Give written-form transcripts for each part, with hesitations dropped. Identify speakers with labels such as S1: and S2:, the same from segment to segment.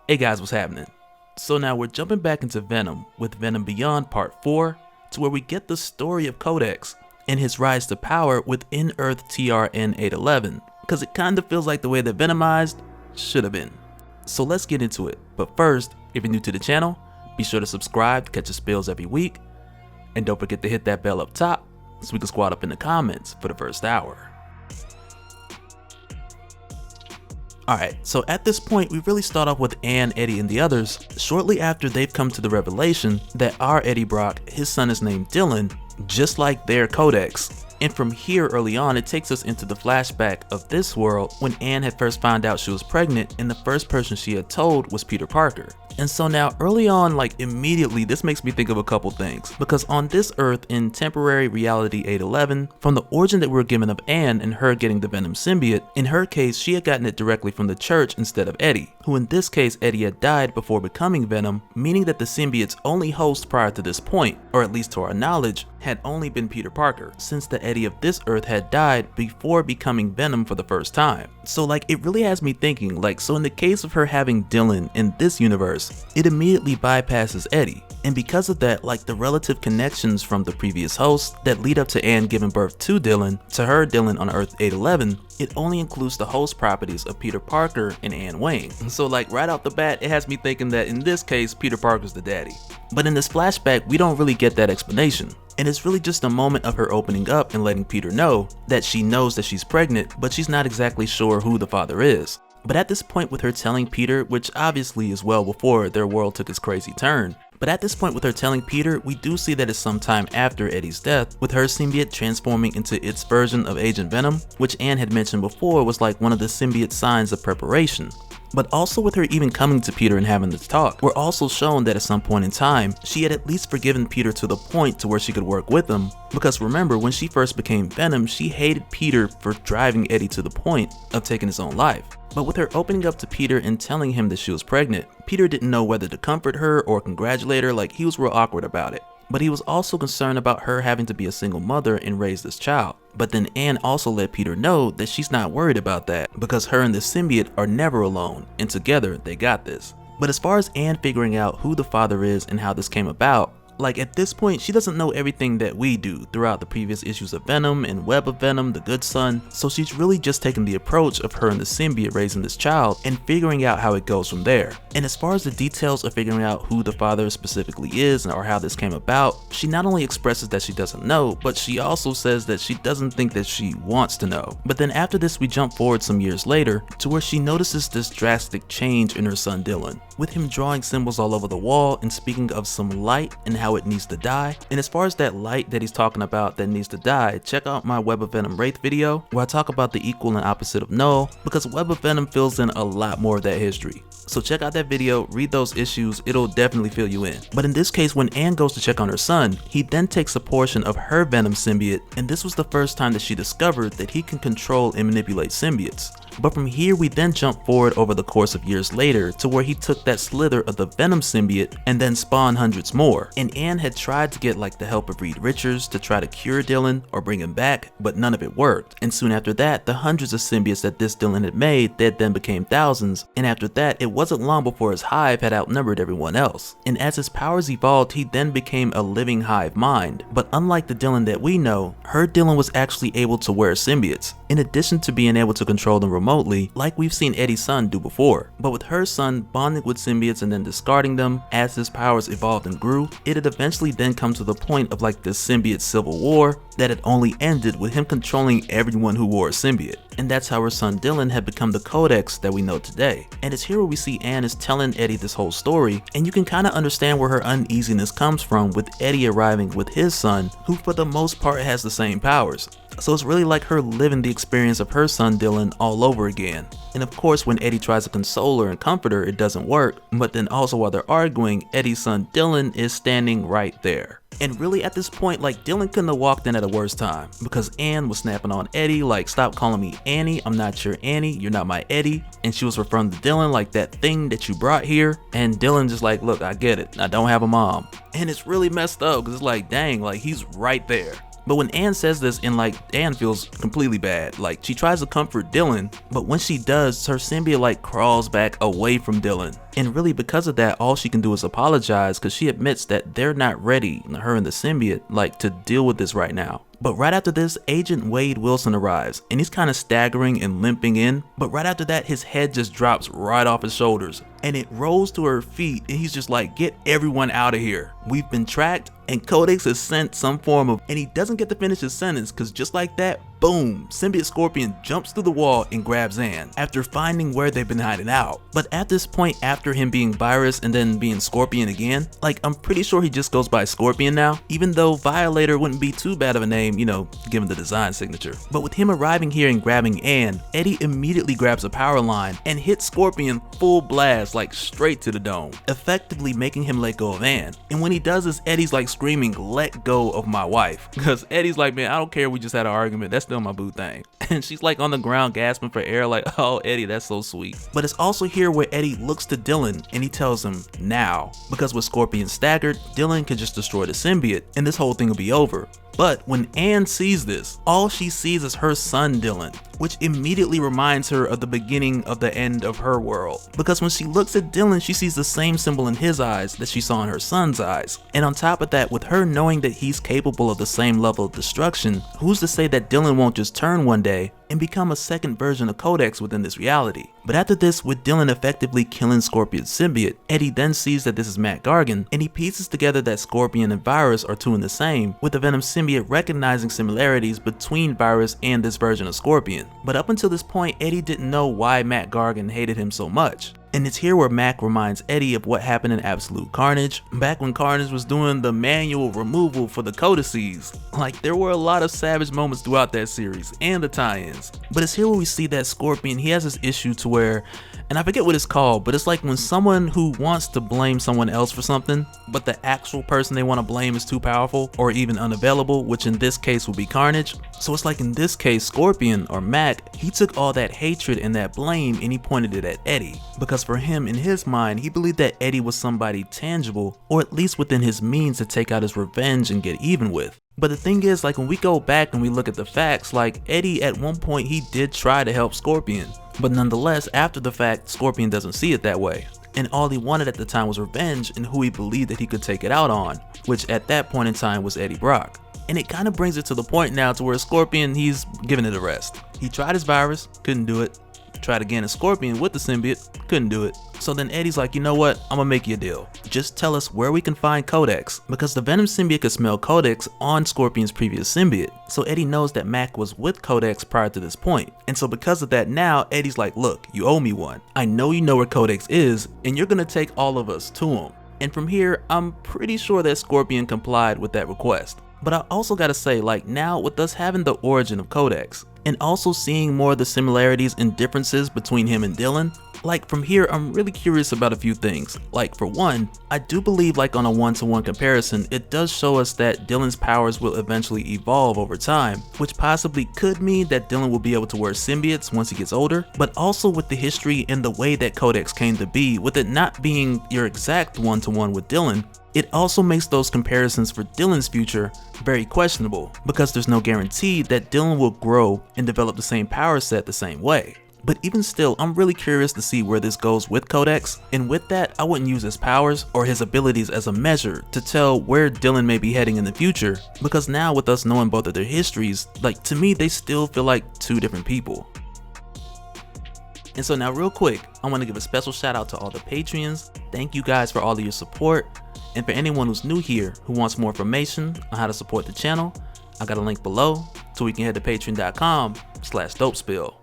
S1: Hey guys, what's happening? So now we're jumping back into Venom with Venom Beyond Part 4, to where we get the story of Codex and his rise to power within Earth TRN 811, because it kinda feels like the way that Venomized should have been. So let's get into it, but first, if you're new to the channel, be sure to subscribe to catch the spills every week, and don't forget to hit that bell up top so we can squad up in the comments for the first hour. Alright, so at this point we really start off with Anne, Eddie, and the others shortly after they've come to the revelation that our Eddie Brock, his son is named Dylan, just like their Codex. And from here early on it takes us into the flashback of this world when Anne had first found out she was pregnant and the first person she had told was Peter Parker. And so now early on, like immediately, this makes me think of a couple things, because on this Earth in temporary reality 811, from the origin that we're given of Anne and her getting the Venom symbiote, in her case she had gotten it directly from the church instead of Eddie, who in this case Eddie had died before becoming Venom, meaning that the symbiote's only host prior to this point, or at least to our knowledge, had only been Peter Parker, since the Eddie of this Earth had died before becoming Venom for the first time. So like it really has me thinking, like, so in the case of her having Dylan in this universe, it immediately bypasses Eddie. And because of that, like the relative connections from the previous hosts that lead up to Anne giving birth to her Dylan on Earth 811, it only includes the host properties of Peter Parker and Anne Wayne. So like right out the bat, it has me thinking that in this case, Peter Parker's the daddy. But in this flashback, we don't really get that explanation. And it's really just a moment of her opening up and letting Peter know that she knows that she's pregnant, but she's not exactly sure who the father is. But at this point with her telling Peter, which obviously is well before their world took its crazy turn, but at this point with her telling Peter, we do see that it's sometime after Eddie's death, with her symbiote transforming into its version of Agent Venom, which Anne had mentioned before was like one of the symbiote signs of preparation. But also with her even coming to Peter and having this talk, we're also shown that at some point in time, she had at least forgiven Peter to the point to where she could work with him. Because remember, when she first became Venom, she hated Peter for driving Eddie to the point of taking his own life. But with her opening up to Peter and telling him that she was pregnant, Peter didn't know whether to comfort her or congratulate her, like he was real awkward about it. But he was also concerned about her having to be a single mother and raise this child. But then Anne also let Peter know that she's not worried about that because her and the symbiote are never alone, and together they got this. But as far as Anne figuring out who the father is and how this came about, like at this point she doesn't know everything that we do throughout the previous issues of Venom and Web of Venom, The Good Son, so she's really just taking the approach of her and the symbiote raising this child and figuring out how it goes from there. And as far as the details of figuring out who the father specifically is or how this came about, she not only expresses that she doesn't know, but she also says that she doesn't think that she wants to know. But then after this we jump forward some years later to where she notices this drastic change in her son Dylan, with him drawing symbols all over the wall and speaking of some light and how it needs to die. And as far as that light that he's talking about that needs to die, check out my Web of Venom Wraith video where I talk about the equal and opposite of Knull, because Web of Venom fills in a lot more of that history. So check out that video, read those issues, it'll definitely fill you in. But in this case, when Anne goes to check on her son, he then takes a portion of her Venom symbiote, and this was the first time that she discovered that he can control and manipulate symbiotes. But from here we then jump forward over the course of years later to where he took that slither of the Venom symbiote and then spawned hundreds more. And Anne had tried to get like the help of Reed Richards to try to cure Dylan or bring him back, but none of it worked. And soon after that, the hundreds of symbiotes that this Dylan had made that then became thousands, and after that it wasn't long before his hive had outnumbered everyone else. And as his powers evolved, he then became a living hive mind. But unlike the Dylan that we know, her Dylan was actually able to wear symbiotes, in addition to being able to control them remotely like we've seen Eddie's son do before. But with her son bonding with symbiotes and then discarding them as his powers evolved and grew, it had eventually then come to the point of like this symbiote civil war that had only ended with him controlling everyone who wore a symbiote. And that's how her son Dylan had become the Codex that we know today. And it's here where we see Anne is telling Eddie this whole story, and you can kind of understand where her uneasiness comes from with Eddie arriving with his son, who for the most part has the same powers. So it's really like her living the experience of her son Dylan all over again. And of course when Eddie tries to console her and comfort her, it doesn't work, but then also while they're arguing, Eddie's son Dylan is standing right there. And really at this point, like Dylan couldn't have walked in at a worse time, because Anne was snapping on Eddie like, stop calling me Annie, I'm not your Annie, you're not my Eddie. And she was referring to Dylan like that thing that you brought here. And Dylan just like, look, I get it, I don't have a mom. And it's really messed up because it's like, dang, like he's right there. But when Anne says this, and like Anne feels completely bad, like she tries to comfort Dylan, but when she does, her symbiote like crawls back away from Dylan. And really because of that, all she can do is apologize, because she admits that they're not ready, her and the symbiote, like to deal with this right now. But right after this, Agent Wade Wilson arrives, and he's kind of staggering and limping in, but right after that, his head just drops right off his shoulders, and it rolls to her feet, and he's just like, get everyone out of here. We've been tracked, and Codex has sent some form of, and he doesn't get to finish his sentence, because just like that, boom, symbiote Scorpion jumps through the wall and grabs Anne, after finding where they've been hiding out. But at this point, after him being Virus and then being Scorpion again, like I'm pretty sure he just goes by Scorpion now, even though Violator wouldn't be too bad of a name, you know, given the design signature. But with him arriving here and grabbing Anne, Eddie immediately grabs a power line and hits Scorpion full blast, like straight to the dome, effectively making him let go of Anne. And when he does this, Eddie's like screaming, "Let go of my wife," because Eddie's like, man, I don't care, we just had an argument, that's still my boo thing. And she's like on the ground gasping for air, like, oh Eddie, that's so sweet. But it's also here where Eddie looks to Dylan and he tells him now, because with Scorpion staggered, Dylan can just destroy the symbiote and this whole thing will be over. But when Anne sees this, all she sees is her son Dylan, which immediately reminds her of the beginning of the end of her world. Because when she looks at Dylan, she sees the same symbol in his eyes that she saw in her son's eyes. And on top of that, with her knowing that he's capable of the same level of destruction, who's to say that Dylan won't just turn one day and become a second version of Codex within this reality? But after this, with Dylan effectively killing Scorpion's symbiote, Eddie then sees that this is Matt Gargan, and he pieces together that Scorpion and Virus are two and the same, with the Venom symbiote recognizing similarities between Virus and this version of Scorpion. But up until this point, Eddie didn't know why Matt Gargan hated him so much. And it's here where Mac reminds Eddie of what happened in Absolute Carnage, back when Carnage was doing the manual removal for the codices. Like, there were a lot of savage moments throughout that series, and the tie-ins. But it's here where we see that Scorpion, he has this issue to where, and I forget what it's called, but it's like when someone who wants to blame someone else for something, but the actual person they want to blame is too powerful, or even unavailable, which in this case would be Carnage. So it's like in this case, Scorpion, or Mac, he took all that hatred and that blame and he pointed it at Eddie. Because for him, in his mind, he believed that Eddie was somebody tangible, or at least within his means to take out his revenge and get even with. But the thing is, like when we go back and we look at the facts, like Eddie at one point he did try to help Scorpion, but nonetheless after the fact Scorpion doesn't see it that way. And all he wanted at the time was revenge and who he believed that he could take it out on, which at that point in time was Eddie Brock. And it kind of brings it to the point now to where Scorpion, he's giving it a rest. He tried his Virus, couldn't do it. Tried again as Scorpion with the symbiote, couldn't do it. So then Eddie's like, you know what, I'm gonna make you a deal. Just tell us where we can find Codex, because the Venom symbiote could smell Codex on Scorpion's previous symbiote. So Eddie knows that Mac was with Codex prior to this point. And so because of that now, Eddie's like, look, you owe me one. I know you know where Codex is, and you're gonna take all of us to him. And from here, I'm pretty sure that Scorpion complied with that request. But I also gotta say, like now with us having the origin of Codex, and also seeing more of the similarities and differences between him and Dylan, like from here I'm really curious about a few things. Like for one, I do believe like on a one-to-one comparison, it does show us that Dylan's powers will eventually evolve over time, which possibly could mean that Dylan will be able to wear symbiotes once he gets older, but also with the history and the way that Codex came to be, with it not being your exact one-to-one with Dylan, it also makes those comparisons for Dylan's future very questionable, because there's no guarantee that Dylan will grow and develop the same power set the same way. But even still, I'm really curious to see where this goes with Codex, and with that, I wouldn't use his powers or his abilities as a measure to tell where Dylan may be heading in the future, because now with us knowing both of their histories, like to me they still feel like two different people. And so now real quick, I want to give a special shout out to all the Patreons. Thank you guys for all of your support. And for anyone who's new here who wants more information on how to support the channel, I got a link below so we can head to patreon.com/dopespill.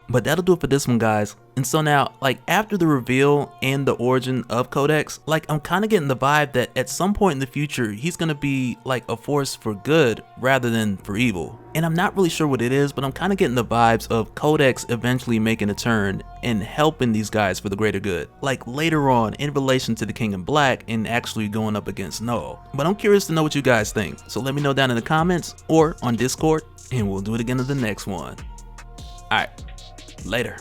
S1: But that'll do it for this one, guys. And so now, like after the reveal and the origin of Codex, like I'm kind of getting the vibe that at some point in the future, he's gonna be like a force for good rather than for evil. And I'm not really sure what it is, but I'm kind of getting the vibes of Codex eventually making a turn and helping these guys for the greater good. Like later on in relation to the King in Black and actually going up against Knull. But I'm curious to know what you guys think. So let me know down in the comments or on Discord, and we'll do it again in the next one. All right. Later.